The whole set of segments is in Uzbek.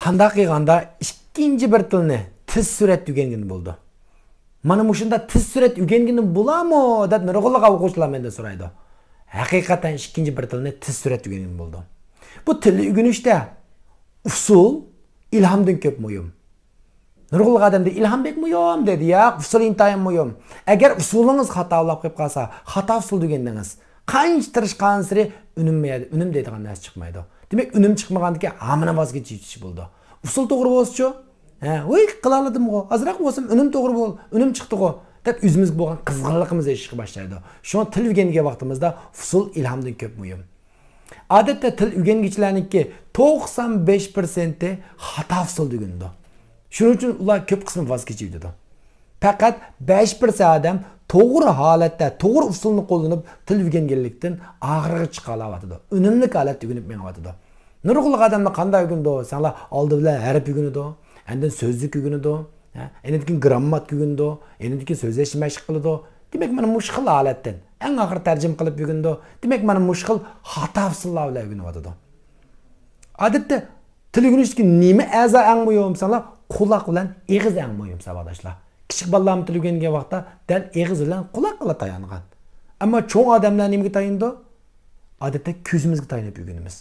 Qanday qilganda ikkinchi bir tilni tiz surat o'rgangani bo'ldi. Mana mushunda tiz surat o'rgangani bo'ladimi deb nurg'unliq o'quvchilar mendan so'raydi. Haqiqatan ikkinchi bir tilni tiz surat o'rgangani bo'ldi. Bu tilni o'rganishda usul ilhamdan ko'p muhim. Nurg'unliq odamda ilham bek muhim dedi ya, usul intayin muhim. Agar usulingiz xatolab qolib qolsa, xato usul degandingiz qancha tirishgan sari unummaydi, unum deydigan narsa chiqmaydi. Demak, unum chiqmagandan hamma voz kechish bo'ldi. Usul to'g'ri bo'lsa-chi, voy qila oladim-ku. Azroq bo'lsam unum to'g'ri bo'l, unum chiqdi-ku deb o'zimizga bo'lgan qizg'inligimiz eshishga boshlaydi. Shu til o'rgangan vaqtimizda usul ilhamdan ko'p muhim. Odatda til o'rgangichlarniki 95% xato usul deganda. Shuning uchun ular ko'p qismi voz kechiydi. Faqat 5% odam to'g'ri holatda, to'g'ri usulni qo'llanib til o'rganganlikdan og'rig'i chiqa oladi. Unumli holatda o'rganib mengadi. Nurg'unliq odamlar qanday o'rgandi? Sanlar oldi bilan harf o'rganadi, endi so'zlik o'rganadi, endi keyin grammatik o'rganadi, endi keyin so'zlash mashq qiladi. Demak, mana mushkil holatdan eng oxir tarjima qilib o'rgandi. Demak, mana mushkil xato usullar bilan o'rganadi. Odatda til o'rganishga nima a'zo eng muhim? Sanlar quloq bilan og'iz eng muhim savodashlar. Kichik bolalar til o'rgangan vaqtda dal og'iz bilan quloqqa tayangan. Ammo cho'ng odamlar nimaga tayindi? Odatda ko'zimizga tayanib o'rganamiz.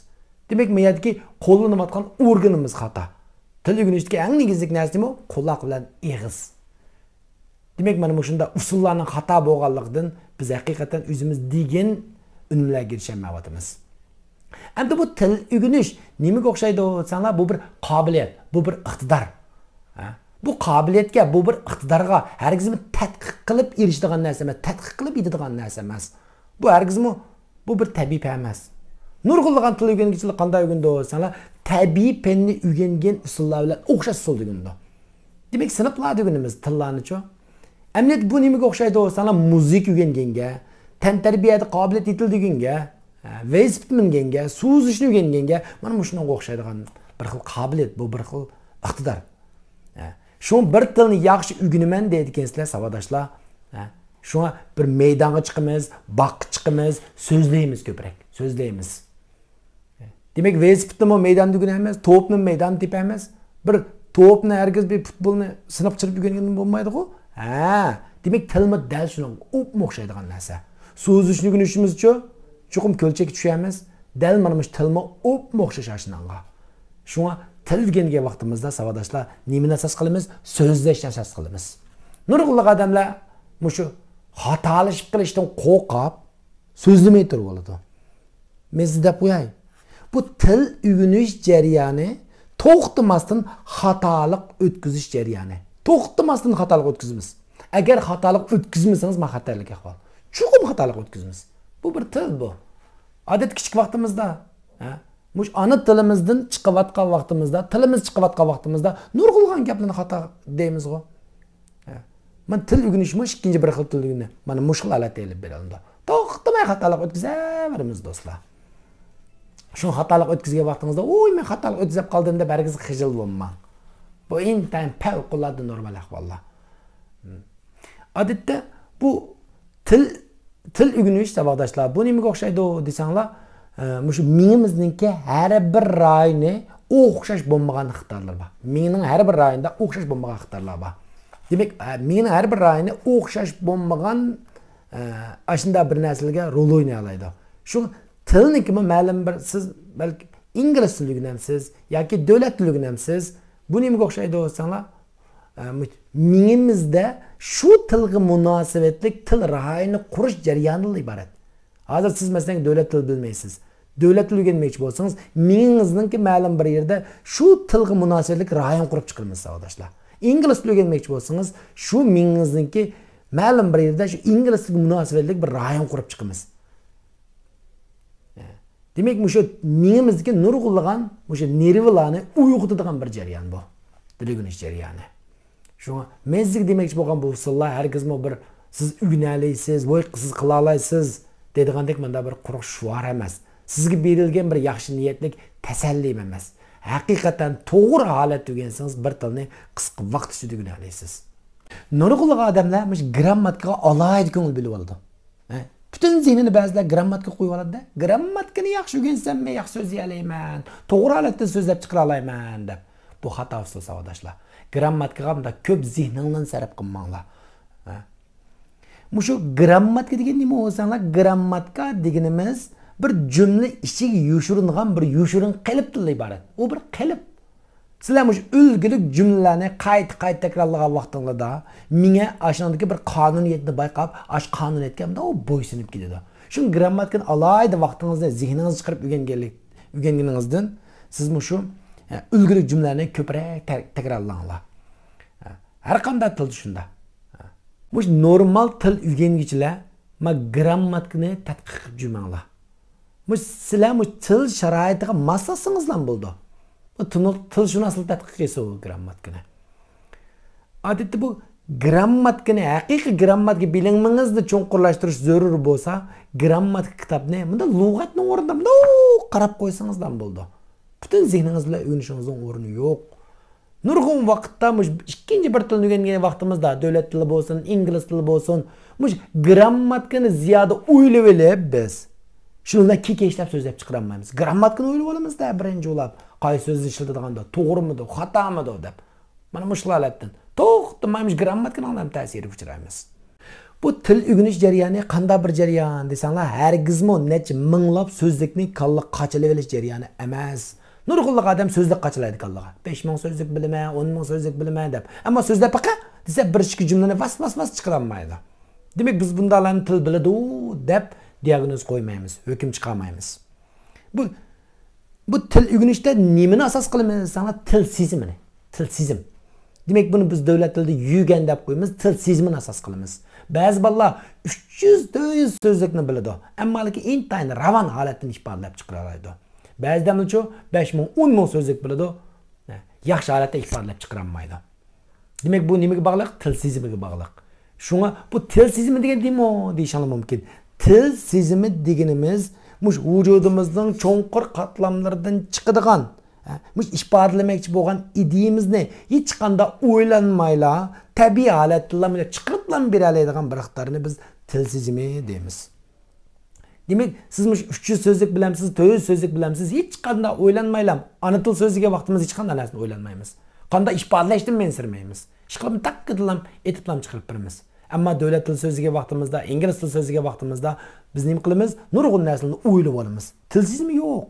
Demak, miyadagi qo'llanayotgan organimiz xato. Til o'rganishga eng negizlik narsa nima? Quloq bilan og'iz. Demak, mana shunda usullarning xato bo'lganligidan biz haqiqatan o'zimiz degan unumlarga erishamayapmiz. Endi bu til o'rganish nimaga o'xshaydi? Sanlar bu bir qobiliyat, bu bir iqtidor. Bu qobiliyatga, bu bir iqtidorga hargiz tadqiq qilib erishadigan narsa emas, tadqiq qilib yetadigan narsa emas. Bu hargiz bu bir tabiiy emas. Nurg'unliq til o'rgangichilar qanday o'rgandi? Sanlar tabiiy fanni o'rgangan usullar bilan o'xshash usul deganda. Demak, sinflarda o'rganamiz tillarni-chi. Amniyat bu nimaga o'xshaydi? Sanlar musiqa o'rganganga, tantarbiyada qobiliyat yetildiganga, velosiped minganga, suzishni o'rganganga, mana shunga o'xshaydigan bir xil qobiliyat, bu bir xil iqtidor. Şu bir tilni yaxshi o'rganaman deydigansizlar savodashlar. Shunga bir maydonga chiqamiz, baqqa chiqamiz, so'zlaymiz ko'proq, so'zlaymiz. Demak, velosipedni maydonda o'rganamiz, to'pni maydonda tepamiz. Bir to'pni hargiz bir futbolni sinab chirib o'rgangan bo'lmaydi-ku. Demak, tilmi dal shunga o'xshaydigan narsa. So'zishni o'rganishimizcha, chuqum ko'lchakka tushamiz, dal mana shu tilmi o'xshash ashunga. Shunga til o'rgangan vaqtimizda savodashlar nimani asos qilamiz? So'zlashni asos qilamiz. Nurg'unliq odamlar mushu xatolashib qilishdan qo'rqib so'zlamay turib oladi. Men sizga qo'yay. Bu til o'rganish jarayoni to'xtamasdan xatolik o'tkazish jarayoni. To'xtamasdan xatolik o'tkazamiz. Agar xatolik o'tkazmasangiz, men xatolik ahvol. Chuqur xatolik o'tkazamiz. Bu bir til bu. Odat kichik vaqtimizda, mush ana tilimizdan chiqayotgan vaqtimizda, tilimiz chiqayotgan vaqtimizda nurg'ulg'an gaplarni xato deymiz-ku. Men til o'rganishim ikkinchi bir xil til o'rgandim. Mana mushkul holatga elib beradi. To'xtamay xatolik o'tkazaveramiz do'stlar. Shu xatolik o'tkazgan vaqtingizda, "Oy, men xatolik o'tkazib qoldim" deb bargiz xijil bo'lmang. Bu intayin favqulodda normal ahvollar. Odatda bu til o'rganish savodashlar bu nimaga o'xshaydi desanglar, mushu miyamizningki har bir rayoni o'xshash bo'lmagan ixtiyorlar bor. Miyaning har bir rayonida o'xshash bo'lmagan ixtiyorlar bor. Demak, miyaning har bir rayoni o'xshash bo'lmagan ashunda bir narsalarga rol o'ynay oladi. Shu tilniki ma'lum bir siz balki ingliz tilini o'rganamsiz yoki davlat tilini o'rganamsiz. Bu nimaga o'xshaydi desanglar, miyamizda shu tilga munosabatlik til rayoni qurish jarayonidan iborat. Hozir siz masalan davlat tili bilmaysiz. Davlat tili o'rganmoqchi bo'lsangiz, miyangizningki ma'lum bir yerda shu tilga munosabatlik rayon qurib chiqilmas savodashlar. İngliz tili o'rganmoqchi bo'lsangiz, shu miyangizningki ma'lum bir yerda shu ingliz tiliga munosabatlik bir rayon qurib chiqamiz. Demak, shu miyamizdagi nurg'ulg'an, shu nervlarni uyg'otadigan bir jarayon bu. Til o'rganish jarayoni. Shunga men sizga demoqchi bo'lgan bu usullar hargizmi bir siz o'rganaysiz, voy siz qila olasiz dedigandek menda bir quruq shuvar emas. Sizga berilgan bir yaxshi niyatlik tasalli emas. Haqiqatan to'g'ri holatda o'rgansangiz bir tilni qisqa vaqt ichida o'rganasiz. Nurg'ulg'an odamlar mush grammatikaga alohida ko'ngil bilib oladi. Butun zehnini ba'zilar grammatikaga qo'yib oladi-da. Grammatikani yaxshi o'rgansam men yaxshi so'zlay olaman, to'g'ri holatda so'zlab chiqara olaman deb. Bu hata usul savodaşlar. Grammatikaga bunda köp zihningdan sarf qilmanglar. Şu grammatika degan nima bo'lsanglar, grammatika deganimiz bir cümle ichiga yoshiringan bir yoshirin qalbdan iborat. O bir qalb. Sizlar mush ulgulik jumlalarni qayta takrorlagan vaqtingizda menga ashundagi bir qonuniyatni bayqab, ash qonuniyatga o bo'ysunib ketadi. Shu grammatikani alayda vaqtingizda zihningizni chiqarib o'rganganingizdan siz mushu ulgulik jumlalarni ko'proq takrorlanglar. Har qanday til shunda. Mush normal til o'rgangichilar ma grammatikani tadqiq qilib yurmanglar. Mush sizlar mush til sharoitiga moslashsangizlar bo'ldi. Tilshunoslik tadqiq qilsa u grammatikani. Odatda bu grammatikani, haqiqiy grammatika bilimingizni cho'nqurlashtirish zarur bo'lsa, grammatika kitobni bunda lug'atni o'rnida bunda qarab qo'ysangizlar bo'ldi. Butun zihningiz bilan o'rganishingizning o'rni yo'q. Nurg'un vaqtda mush ikkinchi bir tilni o'rgangan vaqtimizda davlat tili bo'lsin, ingliz tili bo'lsin, mush grammatikani ziyoda o'ylab olib biz shundan kekeshlab so'zlab chiqarmaymiz. Grammatikani o'ylab olamizda birinchi bo'lib, qaysi so'zni ishlatadiganida to'g'rimidi, xatomidi deb. Mana mush holatdan to'xtamaymiz grammatikani ham ta'siri uchraymiz. Bu til o'rganish jarayoni qanday bir jarayon desanglar, hargizmi necha minglab so'zlikni kalla qachilib olish jarayoni emas. Nurg'unlik odam so'zlik qachilaydi kallaga. 5000 so'zlik bilaman, 10000 so'zlik bilaman deb. Ammo so'zlab baqa desa bir ikki jumlani vas chiqarolmaydi. Demak biz bundalarni til biladi deb diagnoz qo'ymaymiz, hukm chiqarmaymiz. Bu til o'rganishda nimani asos qilamiz desanglar, til sezimini. Til sezim. Demak buni biz davlat tilida yugan deb qo'yamiz, til sezimini asos qilamiz. Ba'zi bolalar 300-400 so'zlikni biladi, ammo lekin intayin ravon holatini ifodalab chiqara oladi. Ba'zidan uchu 5000, 10000 so'zlik biladi, yaxshi holatda ifodalab chiqara olmaydi. Demak bu nimaga bog'liq? Til sezimiga bog'liq. Shunga bu til sezimi degan nima deyishinglar mumkin. Til sezimi deganimiz mush vujudimizning cho'nqur qatlamlaridan chiqadigan, mush ifodalamoqchi bo'lgan ideyamizni hech qanday o'ylanmayla, tabiiy holatda chiqarib bera oladigan bir iqtidorni biz til sezimi deymiz. Demak, siz mush 300 so'zlik bilamsiz, 400 so'zlik bilamsiz, hech qanday o'ylanmaylam. Ana til so'ziga vaqtimiz hech qanday narsani o'ylanmaymiz. Qanday ifodalashdan mensirmaymiz. Ishqilib taqqidlam, etiblam chiqarib birimiz. Ammo davlat til so'ziga vaqtimizda, ingliz til so'ziga vaqtimizda biz nima qilamiz? Nurg'un narsalarni o'ylab olamiz. Til sezimi yo'q.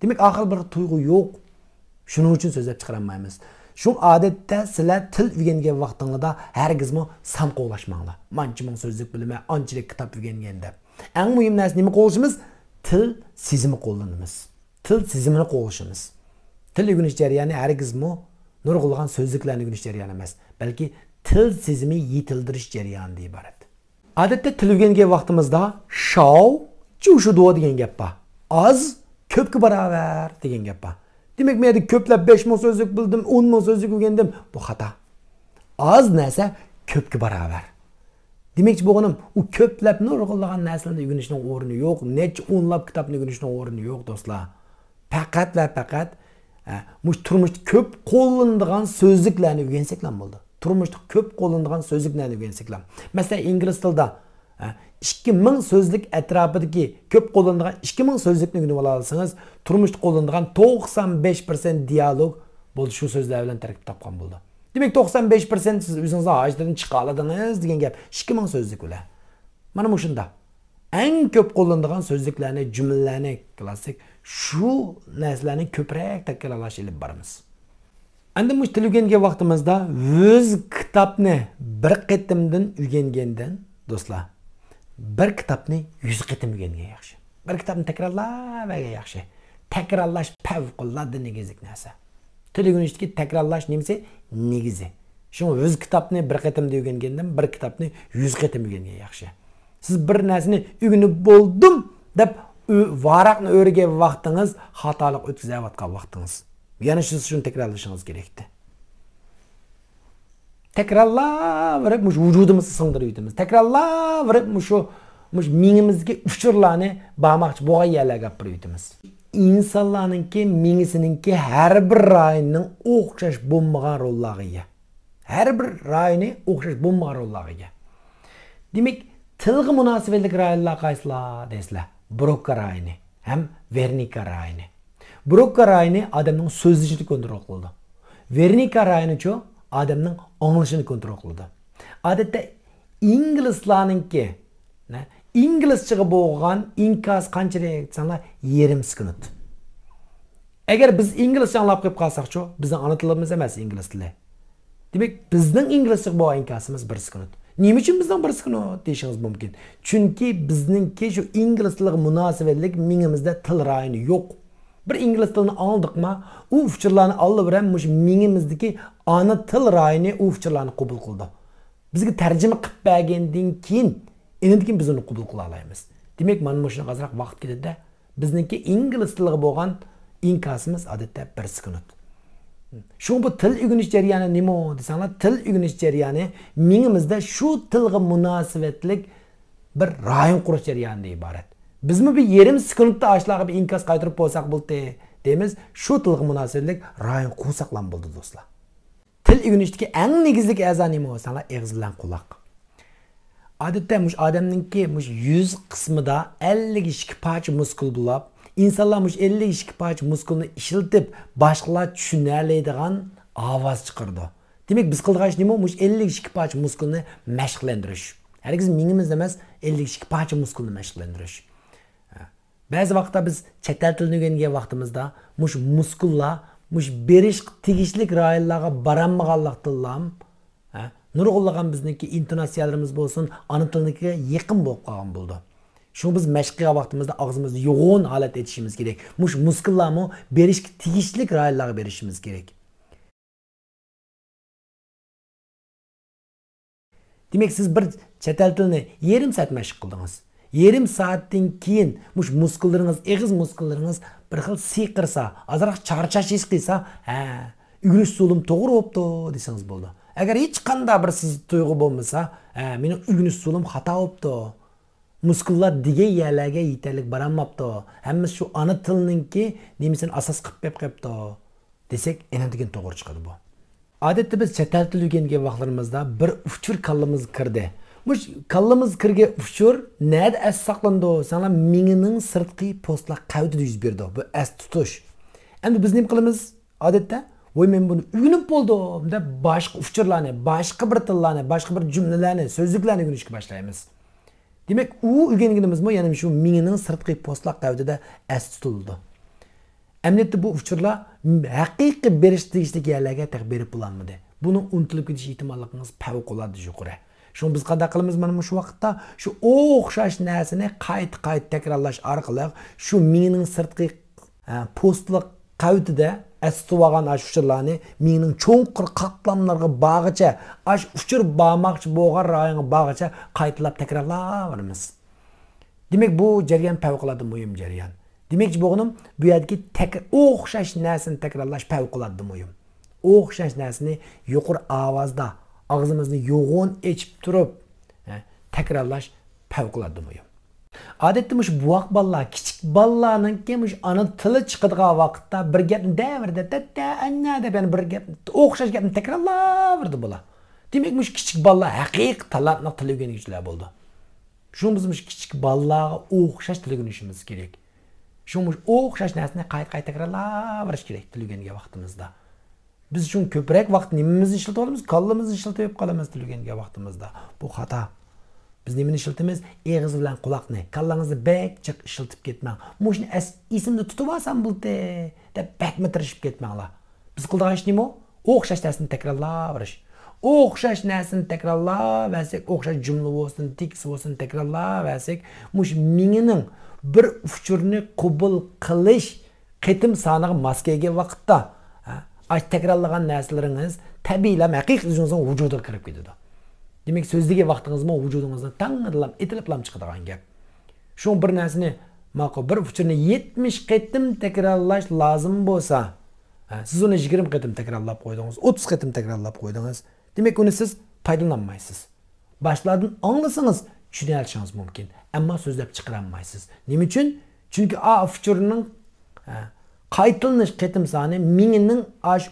Demak, oxir bir tuyg'u yo'q. Shuning uchun so'zlab chiqarmaymiz. Shu odatda sizlar til o'rgangan vaqtingizda hargizmi samqo'lashmanglar. Mancha ming so'zlik bilaman, anchalik kitob o'rgangan deb. Eng muhim narsa nima qo'llashimiz? Til sezimi qo'llanamiz. Til sezimini qo'llashimiz. Til o'rganish jarayoni hargizmi nurg'ulg'an so'zliklarni o'rganish jarayoni emas, balki til sezimi yetildirish jarayonidan iborat. Odatda til o'rgangan vaqtimizda shov, chushudo degan gap bor. Az ko'pga barobar degan gap bor. Demak, men ko'plab 5000 so'zlik bildim, 10000 so'zlik o'rgandim. Bu xato. Az narsa ko'pga barobar. Demakchi bo'lganim, u ko'plab nurg'unlagan narsalarni o'rganishning o'rni yo'q, necha o'nlab kitobni o'rganishning o'rni yo'q do'stlar. Faqat va faqat mush turmushda ko'p qo'llanadigan so'zliklarni o'rgansaklar bo'ldi. Turmushda ko'p qo'llanadigan so'zliklarni o'rgansaklar. Masalan, ingliz tilida 2000 so'zlik atrofidagi ko'p qo'llanadigan 2000 so'zlikni o'rganib olsangiz, turmushda qo'llanadigan 95% dialog bo'ldi shu so'zlar bilan tarkib topgan bo'ldi. Demak 95% siz o'zingizni hojatdan chiqa oladingiz degan gap 2000 so'zlik ular. Mana bu shunda. Eng ko'p qo'llanadigan so'zliklarni, jumlalarni klassik shu narsalarni ko'proq takrorlash ilib boramiz. Endi mush til o'rgangan vaqtimizda o'z kitobni bir qatimdan o'rgangandan do'stlar, bir kitobni 100 qatim o'rgangan yaxshi. Bir kitobni takrorlash yaxshi. Takrorlash favqulodda negizlik narsa. Til o'rganishdagi takrorlash nimasi? Negizi. Shu o'z kitobni bir qatimda o'rgangandan bir kitobni 100 qatim o'rgangan yaxshi. Siz bir narsani o'rganib bo'ldim deb varaqni o'rgan vaqtingiz xatolik o'tkazayotgan vaqtingiz. Yana shuni takrorlashingiz kerakdi. Takrorlab mush vujudimizni singdirib yutamiz. Takrorlab mush mingimizga uchurlarni barmoqchi bo'lgan yerlarga olib yutamiz. İnsanlarınki, mingisininki her bir rayının o'xshash bo'lmagan rollariga. Her bir rayını o'xshash bo'lmagan rollariga. Demak, tilga munosabatli raylar qaysilar deysizlar? Broca rayini ham Wernicke rayini. Broca rayini odamning so'zlashini kontrol qiladi. Wernicke rayonichu odamning anglishini kontrol qiladi. Odatda inglizlarninki, inglizchaga bo'lgan inkas qanchalik desanglar 20 sekund. Agar biz inglizcha anglab qo'yib qolsak-chu, bizning ona tilimiz emas ingliz tili. Demak, bizning inglizchaga bo'lgan inkasimiz 1 sekund. Nima uchun bizning 1 sekund deyishingiz mumkin? Chunki bizningki shu ingliz tiliga munosabatlik mingimizda til rayoni yo'q. Bir ingliz tilini aldikmi, u fikrlarni allabiram mush mingimizdagi ana til rayoni u fikrlarni qabul qildi. Bizga tarjima qilib bergandan keyin endi biz uni qabul qila olamiz. Demak, mana shunga azroq vaqt ketadi. Bizningki ingliz tiliga bo'lgan inkasimiz odatda 1 sekund. Şu bu til o'rganish jarayoni nima desanglar, til o'rganish jarayoni mingimizda shu tilga munosabatlik bir rayon qurish jarayonidan iborat. Bizmi bir yarim sekundda ashlarga bir inkas qaytarib bo'lsak bo'ldi deymiz. Shu tilga munosabatlik rayon qursak bo'ldi do'stlar. Til o'rganishdagi eng negizlik a'zo nima desanglar, og'iz bilan quloq. Odatda mush odamningki mush yuz qismida 52 parcha muskul bo'lib, İnsanlar 52 parça muskulni ishiltib, boshqalar tushunolmaydigan ovoz chiqardi. Demak, biz qilgan ish nima? 52 parcha muskulni mashqlantirish. Hargiz mingimiz emas, 52 parcha muskulni mashqlantirish. Ba'zi vaqtda biz chet el tilini o'rgangan vaqtimizda muskullar, berish tegishlik rayonlarga baranmaganlikdan, nurg'unlagan bizniki intonatsiyalarimiz bo'lsin, ana tilnikiga yaqin bo'lib qolgan bo'ldi. Şunu biz meşgul vaktimizde ağzımızda yoğun halet etişimiz gerek. Muskullarımı beriş tegişlik rayonlarga berishimiz gerek. Demek siz bir chet el tilini yarim saat meşq qildingiz. Yarim saatdan keyin muskullarınız, og'iz muskullarınız bir xil siyqirsa, azroq charchash his qilsa, o'rganish usulim to'g'ri bo'pti desangiz bo'ldi. Agar hech qanday bir siz tuyg'u bo'lmasa, meni o'rganish usulim xato bo'pti. Muskullar degan yerlarga yetarlik baranmapti. Hammasi shu ana tilninki nemisini asos qilib qo'yibdi desak, enadigan to'g'ri chiqadi bu. Odatda biz chet el tili o'rgangan vaqtlarimizda bir uchur kallamiz kirdi. Mush kallamiz kirgan uchur nada as saqlandi? Sanlar mingining sirtqi postlar qavdida yuz berdi. Bu as tutish. Endi biz nima qilamiz? Odatda voy men buni o'rganib bo'ldim deb boshqa uchurlarni, boshqa bir tillarni, boshqa bir jumlalarni, so'zliklarni o'rganishga boshlaymiz. Demek u o'rganganimizmi, ya'ni shu mingining sirtqi postlar qavdida as tutildi. Emniyetde bu uçurlar haqiqiy berish tegishli yerlarga berib bo'lanmadi. Buni unutilib ketish ehtimolligimiz favqulodda yuqori. Shuni biz qanday qilamiz mana shu vaqtda? Shu o'xshash narsani qayta takrorlash orqali shu mingining sirtqi postlar qavdida astıvagan aş uçurlarni mingning cho'nqir qatlamlarga bag'icha, aş uçur bağmoqchi bo'lgan rayonga bag'icha qaytalab takrorlayveramiz. Demak, bu jarayon favqulodda muhim jarayon. Demakchi bo'g'inim, bu yerdagi o'xshash narsani takrorlash favqulodda muhim. O'xshash narsani yuqori ovozda, og'zimizni yo'g'on echib turib, takrorlash favqulodda muhim. Odatda bu vaqt bolalar, kichik bolalarning ana tili chiqadigan vaqtda bir gapni davrda anna deb bir gap o'xshash gapni takrorlayverdi bular. Demak, kichik bolalar haqiqiy talantli til o'rganuvchilar bo'ldi. Shu biz kichik bolalarga o'xshash til o'rganishimiz kerak. Shu o'xshash narsani qayta takrorlayverish kerak til o'rgangan vaqtimizda. Biz shun ko'proq vaqt nimamizni ishlatib olamiz, kallamizni ishlatib qolamiz til o'rgangan vaqtimizda. Bu xato. Biz nimani ishlatamiz? Og'iz bilan quloqni, kallangizni bek chiq ishlatib ketmang. Mushni esimda tutib olsam bo'ldi deb bakma tirishib ketmanglar. Biz qilgan ish nima? O'xshash narsani takrorlayverish. O'xshash narsani takrorlayversak, o'xshash jumla bo'lsin, tekst bo'lsin takrorlayversak, mingining bir uchurni qabul qilish qitim soniga mos kelgan vaqtda, takrorlagan narsalaringiz tabiiylam haqiqiy o'zingizning vujudiga kirib ketadi. Demek so'zligi vaqtingizmi vujudingizdan tangilam etiliblam chiqadigan gap. Shu bir narsani ma'qul bir uchurni 70 qitim takrorlash lozim bo'lsa, siz uni 20 qitim takrorlab qo'ydingiz, 30 qitim takrorlab qo'ydingiz. Demak, uni siz foydalanmaysiz. Boshlardan anglasangiz tushunishingiz mumkin, ammo so'zlab chiqara olmaysiz. Nima uchun? Chunki uchurning qaytilanish qitim soni mingining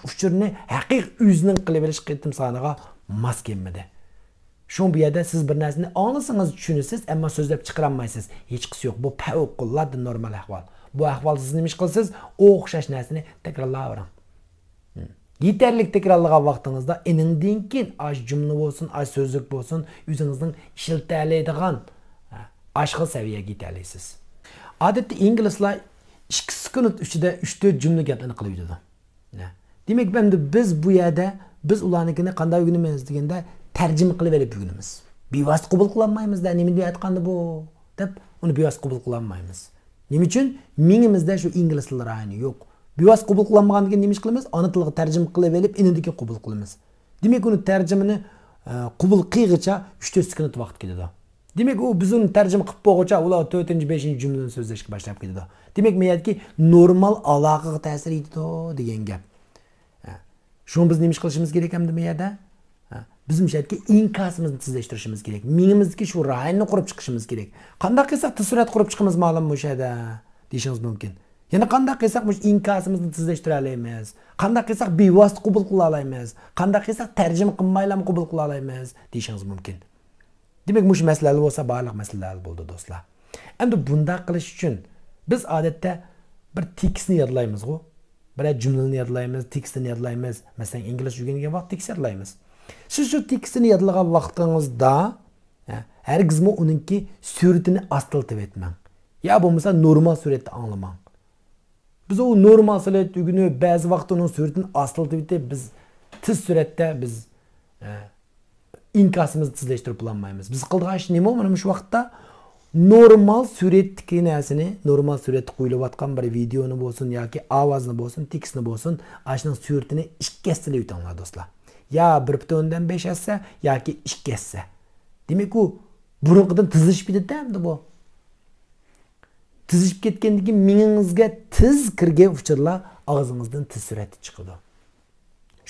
uchurni haqiqiy o'zining qilib berish qitim soniga mos kelmadi. Şu bir yerde siz bir narsani anglasangiz tushunasiz, ammo so'zlab chiqara olmaysiz. Hech qisi yo'q. Bu favqulodda normal ahvol. Bu ahvol siz nima ish qilasiz? O'xshash narsani takrorlayvering. Yeterlik tekrarlagan vaqtingizda eningdan keyin aş cümle bo'lsin, aş sözlük bo'lsin, o'zingizning ishiltalaydigan aşkı seviyeye yeterlisiz. Odatda inglizlar 2 sekund ichida 3-4 jumla gaplarni qilib yuradi. Demak, biz bu yerda biz ularnikini qanday o'rganamiz deganda tarjima qilib olib o'rganamiz. Bevosita qabul qilolmaymiz-da, nima deyotgandi bu deb uni bevosita qabul qilolmaymiz. Nima uchun? Mingimizda shu ingliz tili rayoni yo'q. Bevosita qabul qilinmagandan nima ish qilamiz? Ona tiliga tarjima qilib olib, indiki qabul qilamiz. Demak, uni tarjimani qabul qilg'icha 3-4 sekund vaqt ketadi. Demak, u biz uni tarjima qilib bo'lguncha ular 4-5 jumladan so'zlashga boshlab ketadi. Demak, men aytdiki, normal aloqaga ta'sir etadi degan gap. Shuni biz nima qilishimiz kerak hamda bu yerda? Bizim aytdiki, inkasimizni tezlashtirishimiz kerak. Mingimizdagi shu rayonni qurib chiqishimiz kerak. Qanday qilsak tez surat qurib chiqamiz ma'lum bu yerda deyishingiz mumkin. Yana qanday qilsak bu inkasimizni tezlashtira olamiz? Qanday qilsak bevosita qabul qila olamiz? Qanday qilsak tarjima qilmaylam qabul qila olamiz deyishingiz mumkin. Demak, mush masalalar bo'lsa, barliq masalalar bo'ldi do'stlar. Endi bunda qilish uchun biz odatda bir tekstni yodlaymiz-ku. Bir jumlani yodlaymiz, tekstni yodlaymiz. Masalan, ingliz o'rgangan vaqt tekst yodlaymiz. Siz shu tekstni yodlagan vaqtingizda hargizmi uningki suratini astiltib etmang. Ya bo'lmasa normal suratda anglamang. Biz o normal suratda o'rganib, ba'zi vaqt uning suratini astiltib etib, biz tez suratda biz inkasimizni tezlashtirib olmaymiz. Biz qilgan ish nima? Mana shu vaqtda normal suratdagi narsani, normal suratda qo'yilayotgan bir videoni bo'lsin yoki ovozni bo'lsin, tekstni bo'lsin, ashning suratini ikkisiga yutinglar do'stlar. Ya 1.5 assa yoki 2 assa. Demak, u burunqidan tizilishib ketadi bu. Tizilib ketgandan keyin mingingizga tiz kirgan uchurlar og'zingizdan tiz surati chiqadi.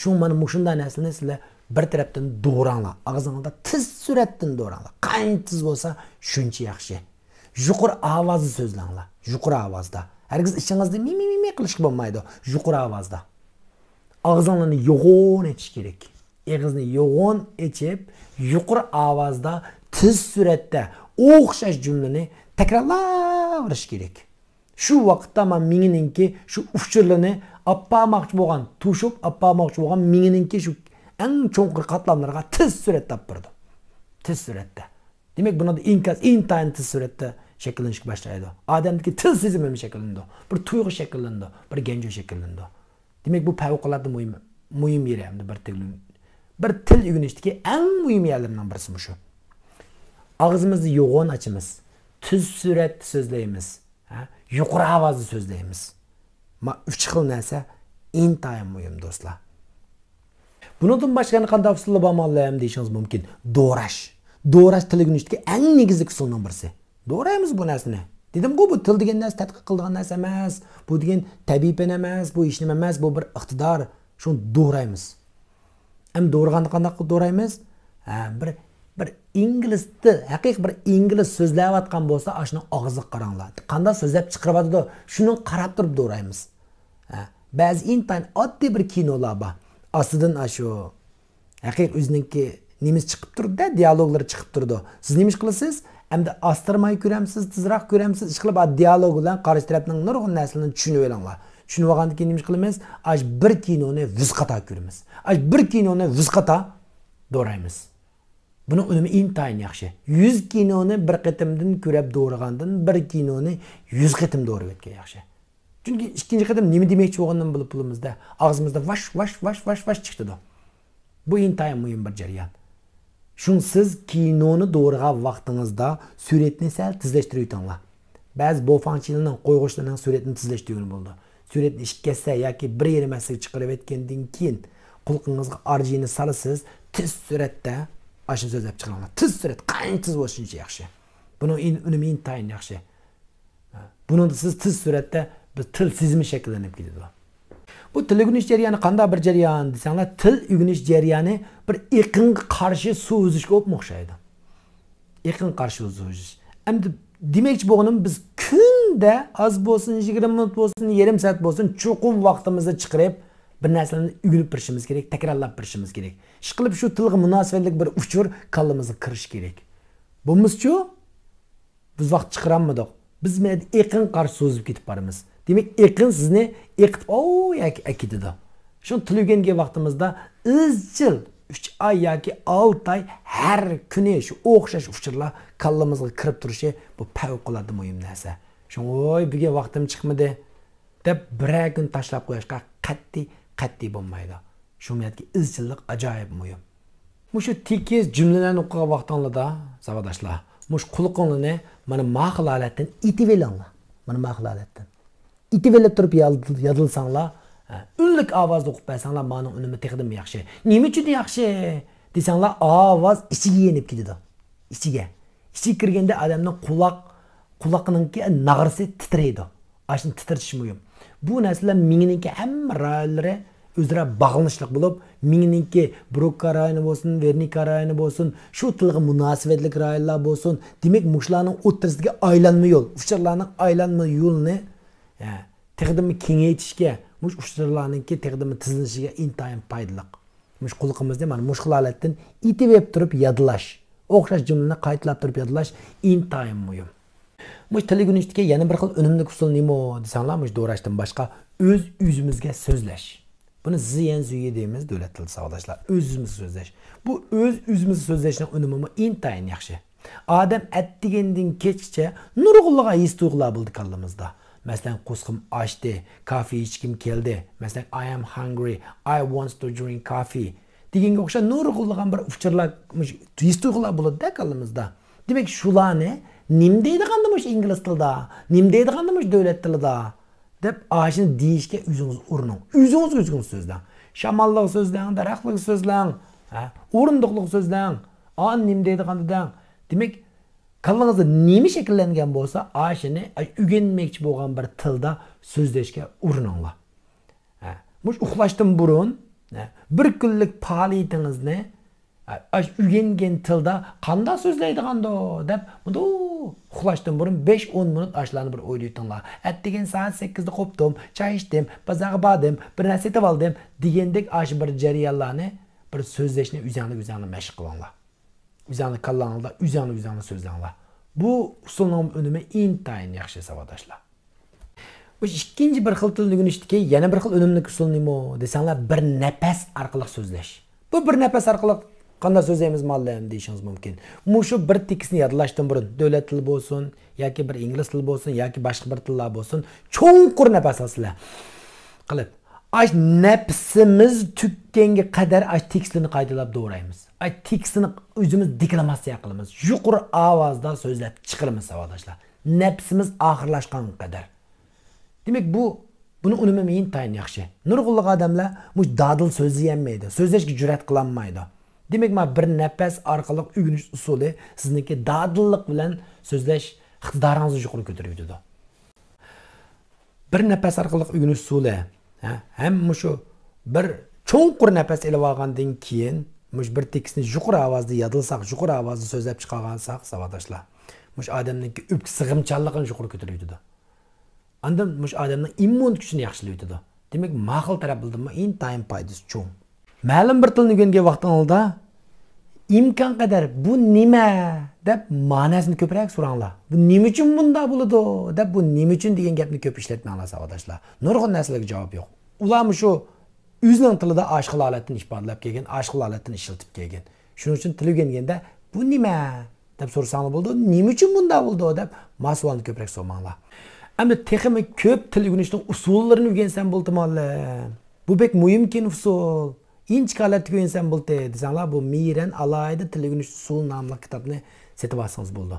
Shu mana shunday narsalarni sizlar bir tarafdan doğranglar. Ağzınızda tiz suratdan doğranglar. Qancha tiz bo'lsa, shuncha yaxshi. Yuqori ovozda so'zlanglar. Yuqori ovozda. Hargiz ishingizda mi qilishga bo'lmaydi. Yuqori ovozda. Ağzınlarni yo'g'on etish kerak. Og'izni yo'g'on etib, yuqori ovozda tiz suratda o'xshash jumlani takrorlash kerak. Shu vaqtda men minginingki shu uchurlarni appamoqchi bo'lgan, tushib appamoqchi bo'lgan minginingki shu eng cho'nqir qatlamlarga tiz suratda berdi. Tiz suratda. Demak, bunda inkas intayin tiz suratda shakllanishga boshlaydi. Odamdagi tiz sezimi shakllandi. Bir tuyg'u shakllandi, bir genjo shakllandi. Demak, bu favqulodda muhim yer hamda bir til o'rganishdagi eng muhim yerlardan birisi shu. Og'zimizni yo'g'on ochamiz. Tiz suratda so'zlaymiz. Yuqori ovozda so'zlaymiz. Ma 3 xil narsa intayin muhim do'stlar. Bundan boshqa qanday usullar bo'lmalam deyishingiz mumkin. Do'rash. Do'rash til o'rganishdagi eng negizli usulning birisi. Do'raymiz bu narsani. Dedim-ku, bu til degan narsa tadqiq qiladigan narsa emas. Bu degan tabiiy fen emas, bu ish nima emas, bu bir iqtidor. Shuni do'raymiz. Ham do'rg'anda qanday qilib do'raymiz? Bir ingliz til, haqiqiy bir ingliz so'zlayotgan bo'lsa, ashuni og'ziga qaranglar. Qanday so'zlab chiqaradi, shuni qarab turib do'raymiz. Ba'zi intayin oddiy bir kinolar bor. Aslından aşu haqiqiy o'ziniki nimiz chiqib turdi, dialoglar chiqib turdi. Siz nima qilasiz? Hamda astirmay ko'ramsiz, tezroq ko'ramsiz, ish qilib dialog bilan qarshi tarafning nurg'un narsalarni tushunib olinglar. Tushunib olgandan keyin nima qilamiz? Ash bir kinoni vizqata ko'ramiz. Ash bir kinoni vizqata do'raymiz. Buni unumi intayin yaxshi. 100 kinoni bir qatimdan ko'rib do'rgandan bir kinoni 100 qatim do'rib o'tgan yaxshi. Çünkü ikinci qatim nima demoqchi bo'lganini bilib pulimizda og'zimizda vash chiqdi. Bu intayin muhim bir jarayon. Shunsiz kinoni do'rg'an vaqtingizda suratni sal tezlashtirib o'tinglar. Ba'zi bo'fanchilarning qo'yg'ishlarining suratini tezlashtirgan bo'ldi. Suratni ishkasa yoki bir yerimasiga chiqarib etgandan keyin qulqingizga arjini salasiz, tez suratda ashni so'zlab chiqaringlar. Tez surat qancha tez bo'lsa shuncha yaxshi. Buni unumi intayin yaxshi. Buni siz tez suratda bir til sezimi shakllanib ketadi. Bu til o'rganish jarayoni qanday bir jarayon desanglar, til o'rganish jarayoni bir iqinga qarshi suv o'zishga o'xshaydi. Iqin qarshi o'zish. Endi demoqchi bo'lganim, biz kunda az bo'lsin, 20 minut bo'lsin, yarim soat bo'lsin, chuqur vaqtimizni chiqarib bir narsalarni o'rganib birishimiz kerak, takrorlab birishimiz kerak. Ish qilib shu tilga munosabatlik bir uchur kallamizga kirish kerak. Bo'lmasa biz vaqt chiqarammidik. Biz men iqin qarshi so'zib ketib boramiz. Demek iqin sizni iqtib, akididi. Şun til o'rgangan vaqtimizda izchil 3 ay yoki 6 ay har kuni shu o'xshash uchurlar kallamizga kirib turishi bu favqulodda muhim narsa. Shun voy buga vaqtim chiqmadi deb bir kun tashlab qo'yishga qat'iy bo'lmaydi. Shu niyatga izchillik ajoyib muhim. Mushu tekiz jumlalarni o'qigan vaqtingizda, savodashlar, mush qulqingni mana ma'qul holatdan itib elinglar. Mana ma'qul holatdan. İtib elib turib yodilsanglar, unlik ovozda o'qib bersanglar, mana unimi texdim yaxshi. Nima uchun yaxshi desanglar, ovoz ichiga yenib ketadi. Ichiga kirganda odamning quloqininki nag'risi titraydi. Ashni titratish muhim. Bu narsalar mingninki hamma rayonlari o'zaro bog'lanishliq bo'lib, mingninki Brokka rayoni bo'lsin, Vernika rayoni bo'lsin, shu tilga munosabatlik rayonlar bo'lsin, demak mushlarning o'rtasiga aylanma yo'l, uchurlarning aylanma yo'lni texdimi kengaytishga, mush uchurlarningki texdimi tizlanishiga intayin foydali. Mush quliqimizda mana mush holatdan itib turib yodlash, o'xshash jumlani qaytalab turib yodlash intayin muhim. Mush til o'rganishga yana bir xil unumli usul nima desanglar, mush do'rashdan boshqa o'z o'zimizga so'zlash. Buni ziyan zuyi deymiz davlat tili savodashlar. O'zimiz so'zlash. Bu o'z o'zimiz so'zlashning unumi intayin yaxshi. Odam atdigandan kechgacha nurg'unliga his tuyg'ular bo'ldi kallamizda. Masalan, qo'sqim ochdi, kafe ichkim keldi. Masalan, I am hungry, I want to drink coffee. Deganga o'xshab nurg'unligan bir uchurlar, his tuyg'ular bo'ladi kallamizda. Demak, shularni nim deydiganda mush ingliz tilida, nim deydiganda mush davlat tilida deb ashini deyishga o'zingiz urining. O'zingiz so'zlang. Shamolliq so'zlang, daraxtliq so'zlang, o'rindiqliq so'zlang, nim deydiganda. Demak, kallangizda nima shakllangan bo'lsa, ashini o'rganmoqchi bo'lgan bir tilda so'zlashga urininglar. Mush uxlashdan burun bir kunlik faoliyatingizni o'rgangan tilda qanday so'zlaydiganda deb uxlashdan burun 5-10 minut ashlarni bir o'ylaytinglar. Atdigan soat 8 da qopdim, choy ichdim, bozorga bordim, bir narsa yetib oldim degandek ash bir jarayonlarni bir so'zlashni o'zingizga mashq qilinglar. O'zingizga kallangizda o'zingizga so'zlanglar. Bu usulning unumi intayin yaxshi savodashlar. Bu ikkinchi bir xil tilni o'rganishdagi yana bir xil unumli usul nima desanglar, bir nafas orqali so'zlash. Bu bir nafas orqali qanday so'zlaymiz mallam deyishingiz mumkin. Mushu bir tekstni yodlashdan burun davlat tili bo'lsin, yoki bir ingliz tili bo'lsin, yoki boshqa bir tillar bo'lsin, cho'nqur nafas olsizlar. Qilib, nafsimiz tukkanga qadar tekstni qaytalab do'raymiz. Tekstni o'zimiz deklamatsiya qilamiz. Yuqori ovozda so'zlab chiqaramiz savodashlar. Nafsimiz oxirlashgan qadar. Demak, buni unumi intayin yaxshi. Nurg'unliq odamlar mush dadil so'zlayolmaydi, so'zlashga jur'at qilolmaydi. Demak, bir nafas orqali o'rganish usuli sizniki dadillik bilan so'zlash iqtidoringizni yuqori ko'tarib. Bir nafas orqali o'rganish usuli, ham shu bir cho'nqur nafas elib olgandan keyin mush bir tekstni yuqori ovozda yodlasak, yuqori ovozda so'zlab chiqargansak, savodashlar, mush odamning o'pka sig'imchanligini yuqori ko'tarib. Andan mush odamning immun kuchini yaxshilaydi. Demak, ma'qul taraflama intayin foydasi cho'ng. Ma'lum bir tilni o'rgangan vaqtingizda imkon qadar bu nima deb ma'nosini ko'proq so'ranglar. Bu nima uchun bunda bo'ladi deb bu nima uchun degan gapni ko'p ishlatmanglar savodashlar. Nurg'un narsalarga javob yo'q. Ular shu o'zining tilida ashqil holatini ifodalab kelgan, ashqil holatini ishlatib kelgan. Shuning uchun til o'rganganda bu nima deb so'rasanglar bo'ldi, nima uchun bunda bo'ldi deb mas'ulni ko'proq so'ramanglar. Endi texmi ko'p til o'rganishning usullarini o'rgansam bo'ldi-molla. Bu bek muhimkin usul. İnçikalatga o'rgansam bo'ldi desanglar, bu Miran alayda til o'rganish usul nomli kitobni setib olsangiz bo'ldi.